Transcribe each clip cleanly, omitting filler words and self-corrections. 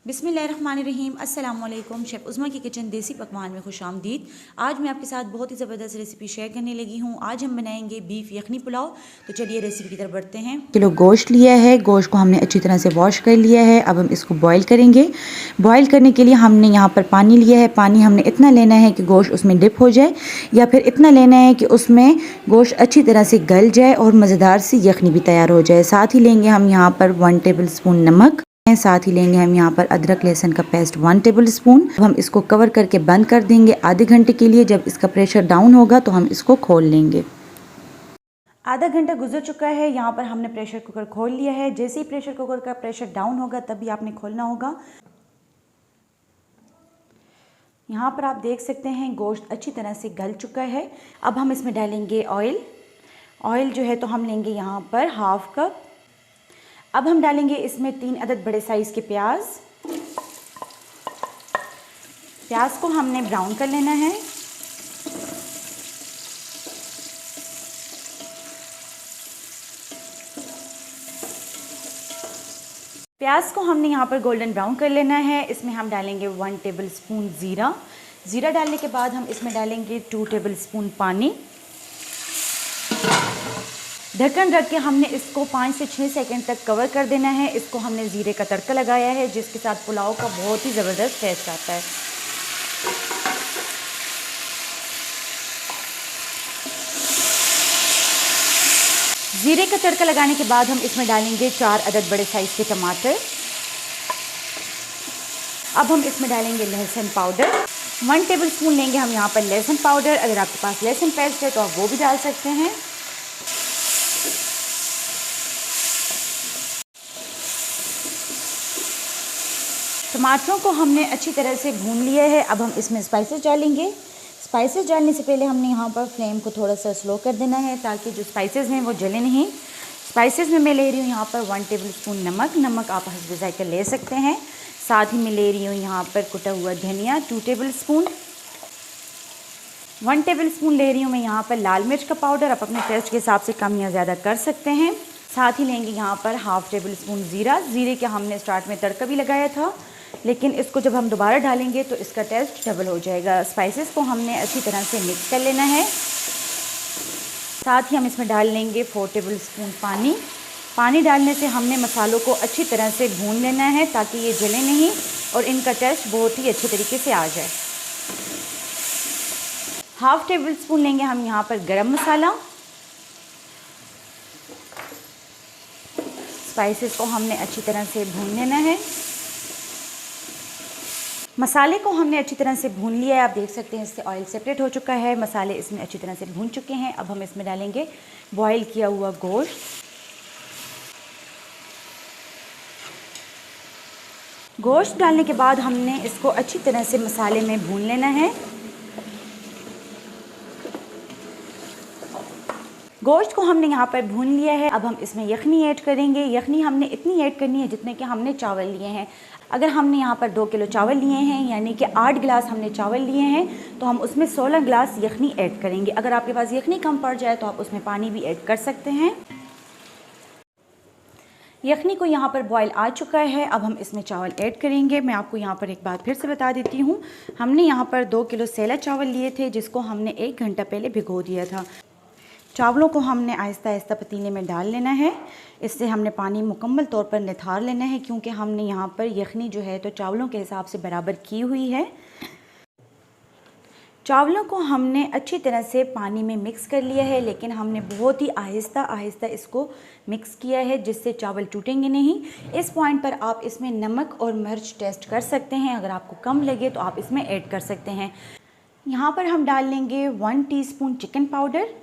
बिस्मिल्लाहिर्रहमानिर्रहीम। अस्सलाम वालेकुम। शेफ़ उज़्मा की किचन देसी पकवान में खुशामदीद। आज मैं आपके साथ बहुत ही ज़बरदस्त रेसिपी शेयर करने लगी हूँ। आज हम बनाएंगे बीफ यखनी पुलाव। तो चलिए रेसिपी की तरफ बढ़ते हैं। किलो गोश्त लिया है। गोश्त को हमने अच्छी तरह से वॉश कर लिया है। अब हम इसको बॉईल करेंगे। बॉईल करने के लिए हमने यहाँ पर पानी लिया है। पानी हमने इतना लेना है कि गोश्त उसमें डिप हो जाए, या फिर इतना लेना है कि उसमें गोश्त अच्छी तरह से गल जाए और मज़ेदार सी यखनी भी तैयार हो जाए। साथ ही लेंगे हम यहाँ पर 1 टेबल स्पून नमक, साथ ही लेंगे हम यहाँ पर अदरक लहसुन का पेस्ट 1 टेबल स्पून। हम इसको कवर करके बंद कर देंगे आधे घंटे के लिए। जब इसका प्रेशर डाउन होगा तो हम इसको खोल लेंगे। आधा घंटा गुजर चुका है। यहाँ पर हमने प्रेशर कुकर खोल लिया है। जैसे ही प्रेशर कुकर का प्रेशर डाउन होगा तभी आपने खोलना होगा। यहाँ पर आप देख सकते हैं गोश्त अच्छी तरह से गल चुका है। अब हम इसमें डालेंगे ऑयल। ऑयल जो है तो हम लेंगे यहाँ पर हाफ कप। अब हम डालेंगे इसमें 3 अदद बड़े साइज़ के प्याज। प्याज को हमने ब्राउन कर लेना है। प्याज को हमने यहाँ पर गोल्डन ब्राउन कर लेना है। इसमें हम डालेंगे 1 टेबल स्पून ज़ीरा। ज़ीरा डालने के बाद हम इसमें डालेंगे 2 टेबल स्पून पानी। ढक्कन रख के हमने इसको 5 से 6 सेकंड तक कवर कर देना है। इसको हमने ज़ीरे का तड़का लगाया है, जिसके साथ पुलाव का बहुत ही ज़बरदस्त टेस्ट आता है। ज़ीरे का तड़का लगाने के बाद हम इसमें डालेंगे 4 अदद बड़े साइज़ के टमाटर। अब हम इसमें डालेंगे लहसुन पाउडर। 1 टेबल स्पून लेंगे हम यहाँ पर लहसुन पाउडर। अगर आपके पास लहसुन पेस्ट है तो आप वो भी डाल सकते हैं। टमाटरों को हमने अच्छी तरह से भून लिया है। अब हम इसमें स्पाइसेस डालेंगे। स्पाइसेस डालने से पहले हमने यहाँ पर फ्लेम को थोड़ा सा स्लो कर देना है, ताकि जो स्पाइसेस हैं वो जले नहीं। स्पाइसेस में मैं ले रही हूँ यहाँ पर 1 टेबल स्पून नमक। नमक आप हस्ब ज़ायक़ा ले सकते हैं। साथ ही मैं ले रही हूँ यहाँ पर कुटा हुआ धनिया 2 टेबल स्पून। 1 टेबल स्पून ले रही हूँ मैं यहाँ पर लाल मिर्च का पाउडर। आप अपने टेस्ट के हिसाब से कम या ज़्यादा कर सकते हैं। साथ ही लेंगे यहाँ पर हाफ़ टेबल स्पून ज़ीरा। ज़ीरे के हमने स्टार्ट में तड़का भी लगाया था, लेकिन इसको जब हम दोबारा डालेंगे तो इसका टेस्ट डबल हो जाएगा। स्पाइसेस को हमने अच्छी तरह से मिक्स कर लेना है। साथ ही हम इसमें डाल लेंगे 4 टेबल स्पून पानी। पानी डालने से हमने मसालों को अच्छी तरह से भून लेना है, ताकि ये जले नहीं और इनका टेस्ट बहुत ही अच्छे तरीके से आ जाए। हाफ़ टेबल स्पून लेंगे हम यहाँ पर गरम मसाला। स्पाइसेस को हमने अच्छी तरह से भून लेना है। मसाले को हमने अच्छी तरह से भून लिया है। आप देख सकते हैं इससे ऑयल सेपरेट हो चुका है। मसाले इसमें अच्छी तरह से भून चुके हैं। अब हम इसमें डालेंगे बॉईल किया हुआ गोश्त। गोश्त डालने के बाद हमने इसको अच्छी तरह से मसाले में भून लेना है। गोश्त को हमने यहाँ पर भून लिया है। अब हम इसमें यखनी ऐड करेंगे। यखनी हमने इतनी ऐड करनी है जितने कि हमने चावल लिए हैं। अगर हमने यहाँ पर 2 किलो चावल लिए हैं, यानी कि 8 गिलास हमने चावल लिए हैं, तो हम उसमें 16 गिलास यखनी ऐड करेंगे। अगर आपके पास यखनी कम पड़ जाए तो आप उसमें पानी भी ऐड कर सकते हैं। यखनी को यहाँ पर बॉयल आ चुका है। अब हम इसमें चावल ऐड करेंगे। मैं आपको यहाँ पर एक बात फिर से बता देती हूँ, हमने यहाँ पर 2 किलो सेला चावल लिए थे, जिसको हमने 1 घंटा पहले भिगो दिया था। चावलों को हमने आहिस्ता आहिस्ता पतीले में डाल लेना है। इससे हमने पानी मुकम्मल तौर पर निथार लेना है, क्योंकि हमने यहाँ पर यखनी जो है तो चावलों के हिसाब से बराबर की हुई है। चावलों को हमने अच्छी तरह से पानी में मिक्स कर लिया है, लेकिन हमने बहुत ही आहिस्ता आहिस्ता इसको मिक्स किया है, जिससे चावल टूटेंगे नहीं। इस पॉइंट पर आप इसमें नमक और मिर्च टेस्ट कर सकते हैं। अगर आपको कम लगे तो आप इसमें ऐड कर सकते हैं। यहाँ पर हम डाल लेंगे 1 टीस्पून चिकन पाउडर।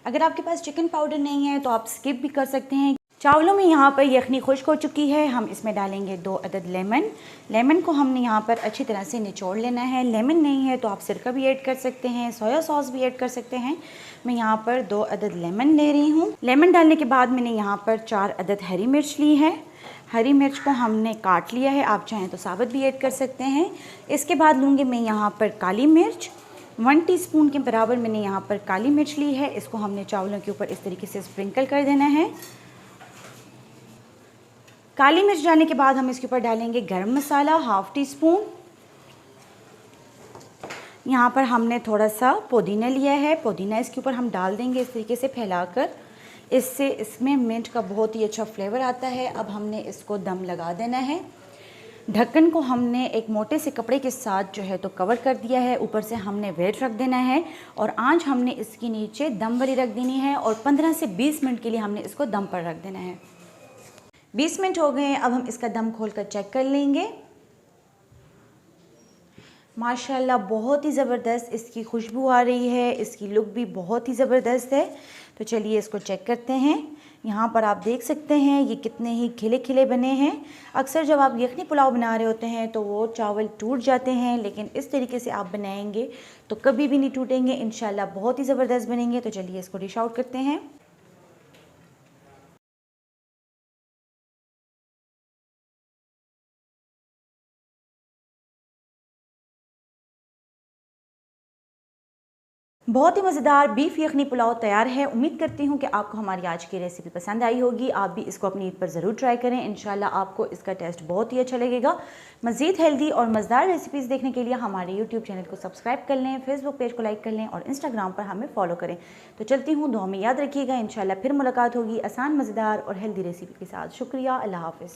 अगर आपके पास चिकन पाउडर नहीं है तो आप स्किप भी कर सकते हैं। चावलों में यहाँ पर यखनी खुश्क हो चुकी है। हम इसमें डालेंगे 2 अदद लेमन। लेमन को हमने यहाँ पर अच्छी तरह से निचोड़ लेना है। लेमन नहीं है तो आप सिरका भी ऐड कर सकते हैं, सोया सॉस भी ऐड कर सकते हैं। मैं यहाँ पर 2 अदद लेमन ले रही हूँ। लेमन डालने के बाद मैंने यहाँ पर 4 अदद हरी मिर्च ली है। हरी मिर्च को हमने काट लिया है, आप चाहें तो साबुत भी ऐड कर सकते हैं। इसके बाद लूँगी मैं यहाँ पर काली मिर्च। 1 टीस्पून के बराबर मैंने यहाँ पर काली मिर्च ली है। इसको हमने चावलों के ऊपर इस तरीके से स्प्रिंकल कर देना है। काली मिर्च डालने के बाद हम इसके ऊपर डालेंगे गरम मसाला ½ टी स्पून। यहाँ पर हमने थोड़ा सा पुदीना लिया है, पुदीना इसके ऊपर हम डाल देंगे इस तरीके से फैलाकर। इससे इसमें मिंट का बहुत ही अच्छा फ्लेवर आता है। अब हमने इसको दम लगा देना है। ढक्कन को हमने एक मोटे से कपड़े के साथ जो है तो कवर कर दिया है। ऊपर से हमने वेट रख देना है और आंच हमने इसकी नीचे दम वाली रख देनी है और 15 से 20 मिनट के लिए हमने इसको दम पर रख देना है। 20 मिनट हो गए हैं। अब हम इसका दम खोल कर चेक कर लेंगे। माशाल्लाह बहुत ही ज़बरदस्त इसकी खुशबू आ रही है, इसकी लुक भी बहुत ही ज़बरदस्त है। तो चलिए इसको चेक करते हैं। यहाँ पर आप देख सकते हैं ये कितने ही खिले खिले बने हैं। अक्सर जब आप यखनी पुलाव बना रहे होते हैं तो वो चावल टूट जाते हैं, लेकिन इस तरीके से आप बनाएंगे तो कभी भी नहीं टूटेंगे, इंशाल्लाह बहुत ही ज़बरदस्त बनेंगे। तो चलिए इसको डिश आउट करते हैं। बहुत ही मज़ेदार बीफ यखनी पुलाव तैयार है। उम्मीद करती हूँ कि आपको हमारी आज की रेसिपी पसंद आई होगी। आप भी इसको अपनी ईद पर ज़रूर ट्राई करें, इंशाल्लाह आपको इसका टेस्ट बहुत ही अच्छा लगेगा। मज़ीद हेल्दी और मज़ेदार रेसिपीज़ देखने के लिए हमारे यूट्यूब चैनल को सब्सक्राइब कर लें, फेसबुक पेज को लाइक कर लें और इंस्टाग्राम पर हमें फॉलो करें। तो चलती हूँ, दुआ में याद रखिएगा। इंशाल्लाह फिर मुलाकात होगी आसान, मज़ेदार और हेल्दी रेसिपी के साथ। शुक्रिया, अल्लाह हाफ़िज़।